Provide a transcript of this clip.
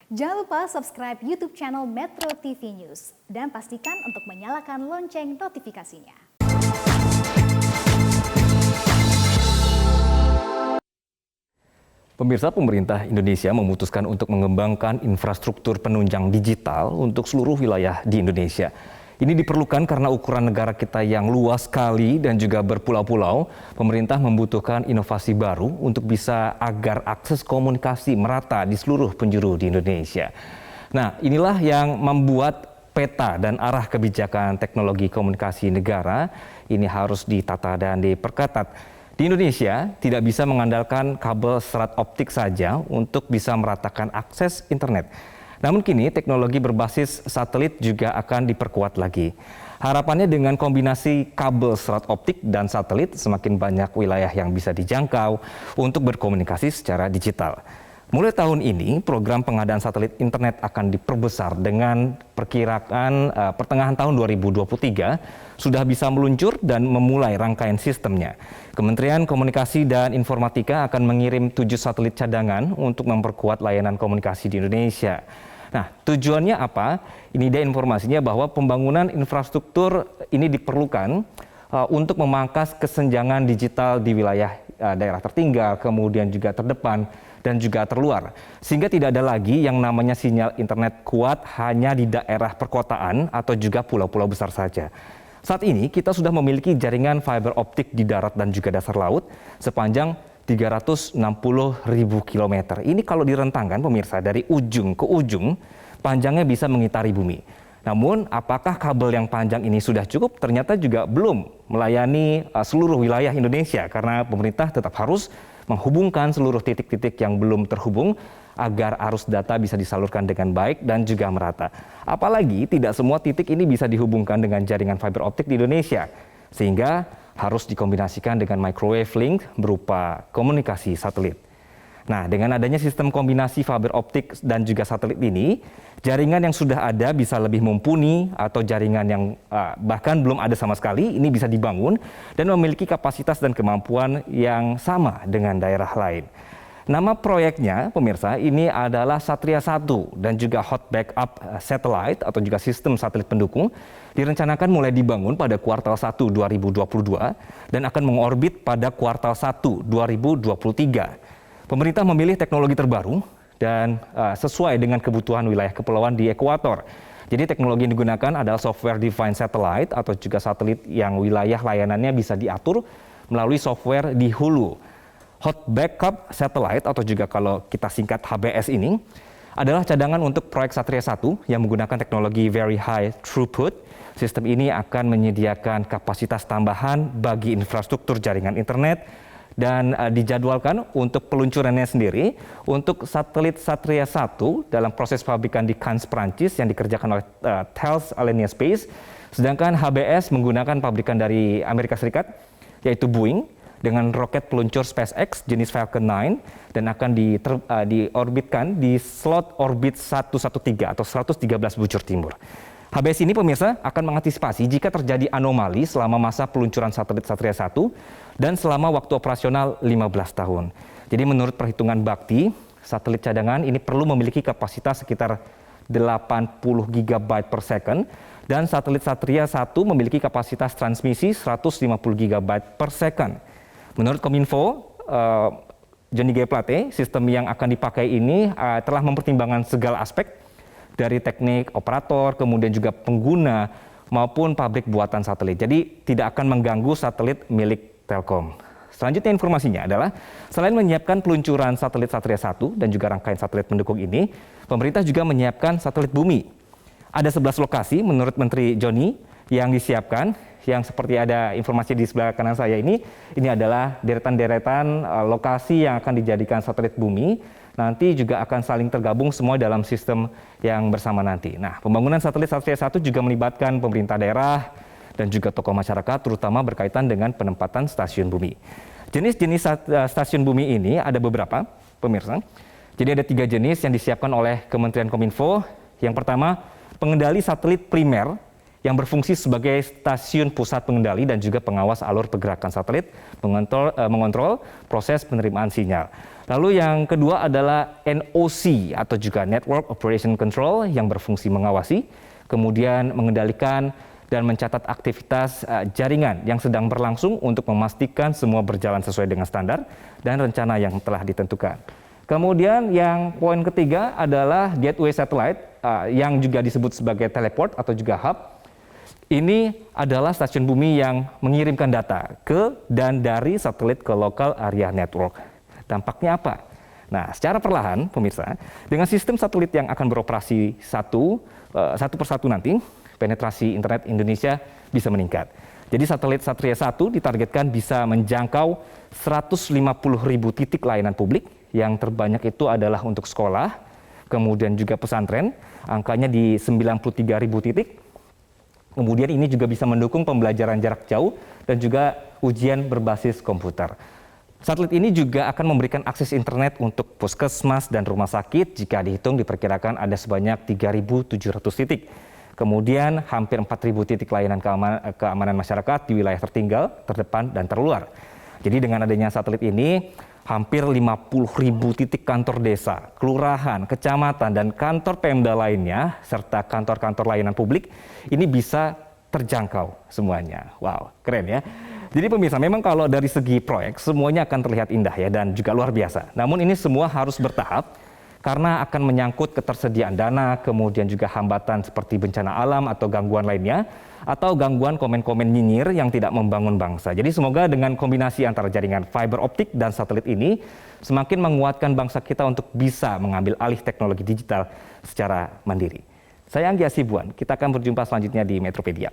Jangan lupa subscribe YouTube channel Metro TV News dan pastikan untuk menyalakan lonceng notifikasinya. Pemirsa, pemerintah Indonesia memutuskan untuk mengembangkan infrastruktur penunjang digital untuk seluruh wilayah di Indonesia. Ini diperlukan karena ukuran negara kita yang luas sekali dan juga berpulau-pulau. Pemerintah membutuhkan inovasi baru untuk bisa agar akses komunikasi merata di seluruh penjuru di Indonesia. Nah, inilah yang membuat peta dan arah kebijakan teknologi komunikasi negara ini harus ditata dan diperketat. Di Indonesia tidak bisa mengandalkan kabel serat optik saja untuk bisa meratakan akses internet. Namun kini teknologi berbasis satelit juga akan diperkuat lagi. Harapannya dengan kombinasi kabel serat optik dan satelit semakin banyak wilayah yang bisa dijangkau untuk berkomunikasi secara digital. Mulai tahun ini program pengadaan satelit internet akan diperbesar dengan perkiraan pertengahan tahun 2023 sudah bisa meluncur dan memulai rangkaian sistemnya. Kementerian Komunikasi dan Informatika akan mengirim 7 satelit cadangan untuk memperkuat layanan komunikasi di Indonesia. Nah, tujuannya apa? Ini dia informasinya bahwa pembangunan infrastruktur ini diperlukan untuk memangkas kesenjangan digital di wilayah daerah tertinggal, kemudian juga terdepan dan juga terluar. Sehingga tidak ada lagi yang namanya sinyal internet kuat hanya di daerah perkotaan atau juga pulau-pulau besar saja. Saat ini kita sudah memiliki jaringan fiber optik di darat dan juga dasar laut sepanjang 360.000 kilometer. Ini kalau direntangkan pemirsa dari ujung ke ujung, panjangnya bisa mengitari bumi. Namun apakah kabel yang panjang ini sudah cukup? Ternyata juga belum melayani seluruh wilayah Indonesia karena pemerintah tetap harus menghubungkan seluruh titik-titik yang belum terhubung agar arus data bisa disalurkan dengan baik dan juga merata. Apalagi tidak semua titik ini bisa dihubungkan dengan jaringan fiber optik di Indonesia. Sehingga harus dikombinasikan dengan microwave link berupa komunikasi satelit. Nah, dengan adanya sistem kombinasi fiber optik dan juga satelit ini, jaringan yang sudah ada bisa lebih mumpuni atau jaringan yang bahkan belum ada sama sekali, ini bisa dibangun dan memiliki kapasitas dan kemampuan yang sama dengan daerah lain. Nama proyeknya, pemirsa, ini adalah Satria 1 dan juga Hot Backup Satellite atau juga sistem satelit pendukung direncanakan mulai dibangun pada kuartal 1 2022 dan akan mengorbit pada kuartal 1 2023. Pemerintah memilih teknologi terbaru dan sesuai dengan kebutuhan wilayah kepulauan di ekuator. Jadi teknologi yang digunakan adalah software defined satellite atau juga satelit yang wilayah layanannya bisa diatur melalui software di hulu. Hot Backup Satellite atau juga kalau kita singkat HBS ini adalah cadangan untuk proyek Satria 1 yang menggunakan teknologi Very High Throughput. Sistem ini akan menyediakan kapasitas tambahan bagi infrastruktur jaringan internet dan dijadwalkan untuk peluncurannya sendiri untuk satelit Satria 1 dalam proses pabrikan di Cannes, Prancis yang dikerjakan oleh Thales Alenia Space. Sedangkan HBS menggunakan pabrikan dari Amerika Serikat yaitu Boeing dengan roket peluncur SpaceX jenis Falcon 9 dan akan diorbitkan di slot orbit 113 atau 113 bujur timur. HBS ini pemirsa akan mengantisipasi jika terjadi anomali selama masa peluncuran satelit Satria 1 dan selama waktu operasional 15 tahun. Jadi menurut perhitungan Bakti, satelit cadangan ini perlu memiliki kapasitas sekitar 80 GB per second dan satelit Satria 1 memiliki kapasitas transmisi 150 GB per second. Menurut Kominfo, Johnny G. Plate, sistem yang akan dipakai ini telah mempertimbangkan segala aspek dari teknik operator, kemudian juga pengguna maupun pabrik buatan satelit. Jadi tidak akan mengganggu satelit milik Telkom. Selanjutnya informasinya adalah selain menyiapkan peluncuran satelit Satria 1 dan juga rangkaian satelit pendukung ini, pemerintah juga menyiapkan satelit bumi. Ada 11 lokasi menurut Menteri Johnny yang disiapkan. Yang seperti ada informasi di sebelah kanan saya ini adalah deretan-deretan lokasi yang akan dijadikan satelit bumi. Nanti juga akan saling tergabung semua dalam sistem yang bersama nanti. Nah, pembangunan satelit Satria 1 juga melibatkan pemerintah daerah dan juga tokoh masyarakat, terutama berkaitan dengan penempatan stasiun bumi. Jenis-jenis stasiun bumi ini ada beberapa, pemirsa. Jadi ada 3 jenis yang disiapkan oleh Kementerian Kominfo. Yang pertama, pengendali satelit primer yang berfungsi sebagai stasiun pusat pengendali dan juga pengawas alur pergerakan satelit, mengontrol proses penerimaan sinyal. Lalu yang kedua adalah NOC atau juga Network Operation Control yang berfungsi mengawasi, kemudian mengendalikan dan mencatat aktivitas jaringan yang sedang berlangsung untuk memastikan semua berjalan sesuai dengan standar dan rencana yang telah ditentukan. Kemudian yang poin ketiga adalah gateway satellite yang juga disebut sebagai teleport atau juga hub. Ini adalah stasiun bumi yang mengirimkan data ke dan dari satelit ke local area network. Dampaknya apa? Nah, secara perlahan, pemirsa, dengan sistem satelit yang akan beroperasi satu persatu nanti, penetrasi internet Indonesia bisa meningkat. Jadi satelit Satria 1 ditargetkan bisa menjangkau 150.000 titik layanan publik, yang terbanyak itu adalah untuk sekolah, kemudian juga pesantren, angkanya di 93.000 titik. Kemudian ini juga bisa mendukung pembelajaran jarak jauh dan juga ujian berbasis komputer. Satelit ini juga akan memberikan akses internet untuk puskesmas dan rumah sakit jika dihitung diperkirakan ada sebanyak 3.700 titik. Kemudian hampir 4.000 titik layanan keamanan masyarakat di wilayah tertinggal, terdepan, dan terluar. Jadi dengan adanya satelit ini, hampir 50.000 titik kantor desa, kelurahan, kecamatan, dan kantor Pemda lainnya, serta kantor-kantor layanan publik, ini bisa terjangkau semuanya. Wow, keren ya. Jadi pemirsa, memang kalau dari segi proyek, semuanya akan terlihat indah ya, dan juga luar biasa. Namun ini semua harus bertahap, karena akan menyangkut ketersediaan dana, kemudian juga hambatan seperti bencana alam atau gangguan lainnya, atau gangguan komen-komen nyinyir yang tidak membangun bangsa. Jadi semoga dengan kombinasi antara jaringan fiber optik dan satelit ini semakin menguatkan bangsa kita untuk bisa mengambil alih teknologi digital secara mandiri. Saya Anggi Asibuan, kita akan berjumpa selanjutnya di Metropedia.